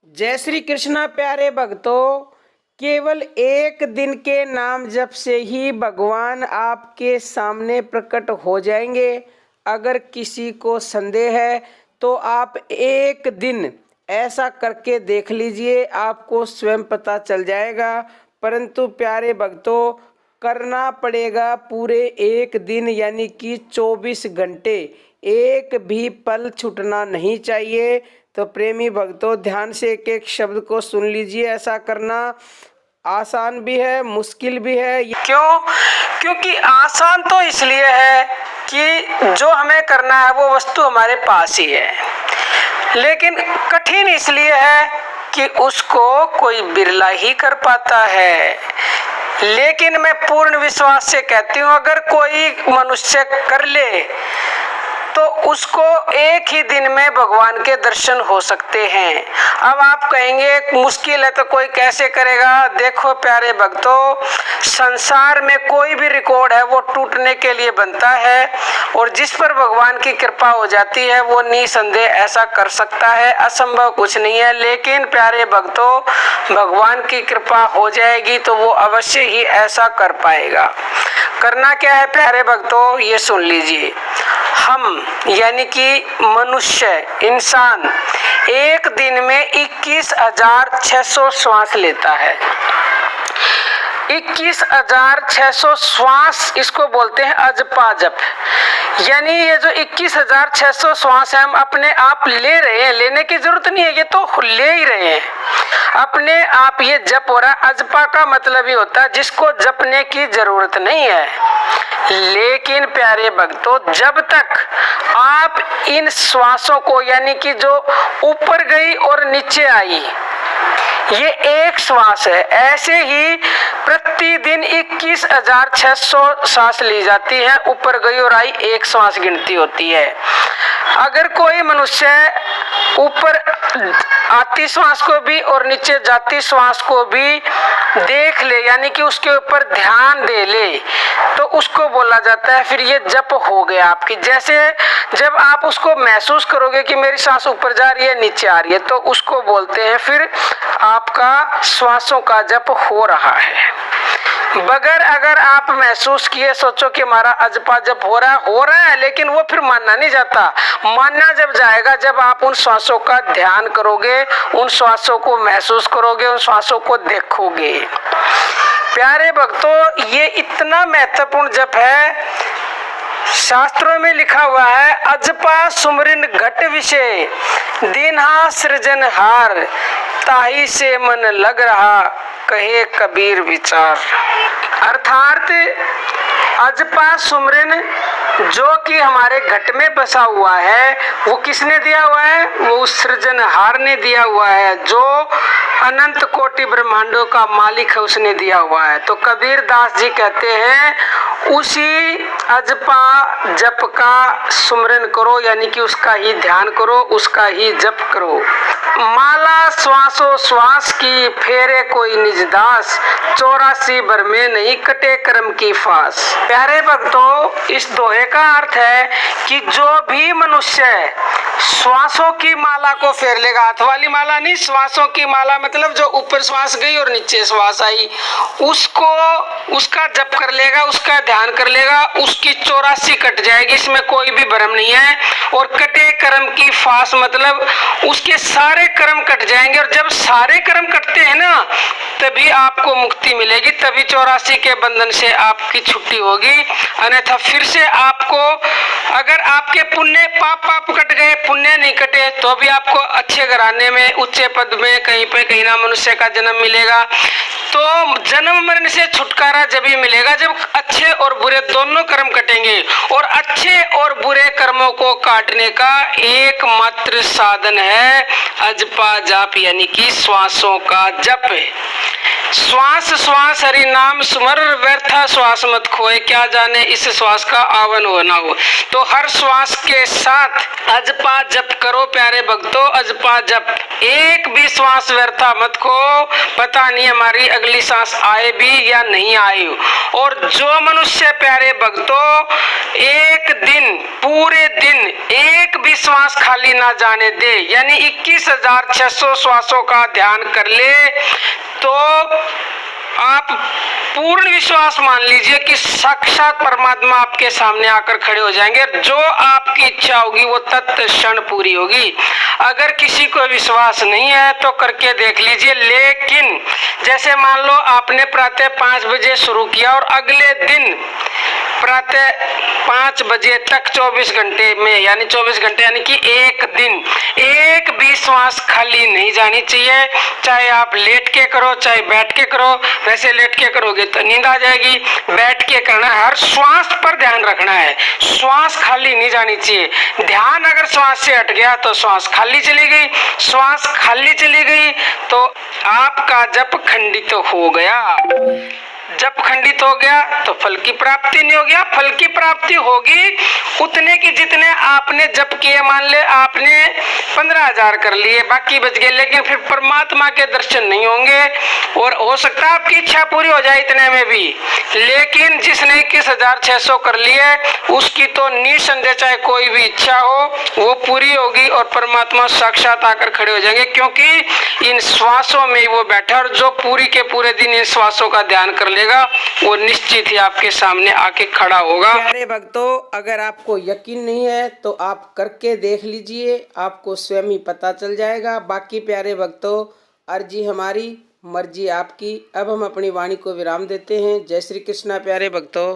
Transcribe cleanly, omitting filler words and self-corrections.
जय श्री कृष्णा प्यारे भक्तों। केवल एक दिन के नाम जप से ही भगवान आपके सामने प्रकट हो जाएंगे। अगर किसी को संदेह है तो आप एक दिन ऐसा करके देख लीजिए, आपको स्वयं पता चल जाएगा। परंतु प्यारे भक्तों, करना पड़ेगा पूरे एक दिन, यानी कि 24 घंटे, एक भी पल छूटना नहीं चाहिए। तो प्रेमी भक्तों, ध्यान से एक एक शब्द को सुन लीजिए। ऐसा करना आसान भी है, मुश्किल भी है। क्योंकि आसान तो इसलिए है कि जो हमें करना है वो वस्तु हमारे पास ही है, लेकिन कठिन इसलिए है कि उसको कोई बिरला ही कर पाता है। लेकिन मैं पूर्ण विश्वास से कहती हूँ, अगर कोई मनुष्य कर ले तो उसको एक ही दिन में भगवान के दर्शन हो सकते हैं। अब आप कहेंगे मुश्किल है तो कोई कैसे करेगा? देखो प्यारे भक्तों, संसार में कोई भी रिकॉर्ड है वो टूटने के लिए बनता है, और जिस पर भगवान की कृपा हो जाती है वो निसंदेह ऐसा कर सकता है। असंभव कुछ नहीं है। लेकिन प्यारे भक्तों, भगवान की कृपा हो जाएगी तो वो अवश्य ही ऐसा कर पाएगा। करना क्या है प्यारे भक्तों, ये सुन लीजिए। हम यानी कि मनुष्य, इंसान एक दिन में 21,600 श्वास लेता है। 21,600 श्वास, इसको बोलते हैं अजपा जप। यानी ये जो 21,600 श्वास है हम अपने आप ले रहे हैं, लेने की जरूरत नहीं है, ये तो ले ही रहे हैं अपने आप। ये जप हो रहा है। अजपा का मतलब ही होता है जिसको जपने की जरूरत नहीं है। लेकिन प्यारे भक्तों, जब तक आप इन श्वासों को, यानी कि जो ऊपर गई और नीचे आई, ये एक श्वास है, ऐसे ही प्रतिदिन 21,600 सांस ली जाती है। ऊपर गई और आई, एक श्वास गिनती होती है। अगर कोई मनुष्य ऊपर आती श्वास को भी और नीचे जाती श्वास को भी देख ले, यानी कि उसके ऊपर ध्यान दे ले, तो उसको बोला जाता है फिर ये जप हो गया आपकी। जैसे जब आप उसको महसूस करोगे कि मेरी सांस ऊपर जा रही है, नीचे आ रही है, तो उसको बोलते हैं फिर आपका श्वासों का जप हो रहा है। बगैर अगर आप महसूस किए, सोचो कि हमारा अजपा जप हो रहा है, लेकिन वो फिर मानना नहीं जाता। मानना जब जाएगा जब आप उन श्वासों का ध्यान करोगे, उन श्वासों को महसूस करोगे, उन श्वासों को देखोगे। प्यारे भक्तों, ये इतना महत्वपूर्ण जप है। शास्त्रों में लिखा हुआ है, अजपा सुमरिन घट विषय, दीन्हा सृजनहार, ताही से मन लग रहा, कहे कबीर विचार। अर्थात अजपा सुमरिन जो कि हमारे घट में बसा हुआ है, वो किसने दिया हुआ है? वो उस सृजनहार ने दिया हुआ है, जो अनंत कोटि ब्रह्मांडों का मालिक है, उसने दिया हुआ है। तो कबीर दास जी कहते हैं उसी अजपा जप का सुमरन करो, यानी कि उसका ही ध्यान करो, उसका ही जप करो। माला श्वासो श्वास की, फेरे कोई निज दास, 84 बर में नहीं कटे कर्म की फास। प्यारे भक्तों, इस दोहे का अर्थ है कि जो भी मनुष्य श्वासों की माला को फेर लेगा, हाथ वाली माला नहीं, श्वासों की माला मतलब जो ऊपर श्वास गई और नीचे श्वास आई, उसको उसका जप कर लेगा, उसका ध्यान कर लेगा, उसकी 84 कट जाएगी, इसमें कोई भी भ्रम नहीं है। और कटे कर्म की फास मतलब उसके सारे कर्म कट जाएंगे, और जब सारे कर्म कटते हैं ना, तभी आपको मुक्ति मिलेगी, तभी 84 के बंधन से आपकी छुट्टी होगी। अन्यथा फिर से आपको, अगर आपके पुण्य पाप कट गए, पुण्य नहीं कटे, तो भी आपको अच्छे घराने में, उच्च पद में, कहीं पे कहीं ना मनुष्य का जन्म मिलेगा। तो जन्म मरण से छुटकारा जब ही मिलेगा जब अच्छे और बुरे दोनों कर्म कटेंगे। और अच्छे और बुरे कर्मों को काटने का एकमात्र साधन है अजपा जाप, यानी कि श्वासों का जप। श्वास श्वास हरि नाम सुमर, व्यर्था श्वास मत खोए, क्या जाने इस श्वास का आवन हो ना हो। तो हर श्वास के साथ अजपा जप करो प्यारे भक्तों, अजपा जप। एक भी श्वास व्यर्था मत खो, पता नहीं हमारी अगली सांस आए भी या नहीं आए। और जो मनुष्य प्यारे भक्तों एक दिन, पूरे दिन एक भी श्वास खाली ना जाने दे, यानी 21,600 श्वासों का ध्यान कर ले, तो आप पूर्ण विश्वास मान लीजिए कि साक्षात परमात्मा आपके सामने आकर खड़े हो जाएंगे। जो आपकी इच्छा होगी वो तत्क्षण पूरी होगी। अगर किसी को विश्वास नहीं है तो करके देख लीजिए। लेकिन जैसे मान लो आपने प्रातः 5 बजे शुरू किया और अगले दिन प्रातः 5 बजे तक 24 घंटे में, यानी 24 घंटे यानी कि एक दिन, एक भी श्वास खाली नहीं जानी चाहिए। चाहे आप लेट के करो चाहे बैठ के करो। वैसे लेट के करोगे तो नींद आ जाएगी, बैठ के करना है। हर श्वास पर ध्यान रखना है, श्वास खाली नहीं जानी चाहिए। ध्यान अगर श्वास से हट गया तो श्वास खाली चली गई, श्वास खाली चली गई तो आपका जप खंडित हो गया। जब खंडित हो गया तो फल की प्राप्ति नहीं हो गया। फल की प्राप्ति होगी उतने की जितने आपने जप किए। मान ले आपने 15,000 कर लिए, बाकी बच गए, लेकिन फिर परमात्मा के दर्शन नहीं होंगे। और हो सकता है आपकी इच्छा पूरी हो जाए इतने में भी, लेकिन जिसने 21,600 कर लिए उसकी तो निसंदेह चाहे कोई भी इच्छा हो वो पूरी होगी और परमात्मा साक्षात आकर खड़े हो जाएंगे। क्योंकि इन श्वासों में वो बैठा, और जो पूरी के पूरे दिन इन श्वासों का ध्यान कर लेगा वो निश्चित ही आपके सामने आके खड़ा होगा। प्यारे भक्तों, अगर आपको यकीन नहीं है तो आप करके देख लीजिए, आपको स्वयं ही पता चल जाएगा। बाकी प्यारे भक्तों, अर्जी हमारी, मर्जी आपकी। अब हम अपनी वाणी को विराम देते हैं। जय श्री कृष्णा प्यारे भक्तों।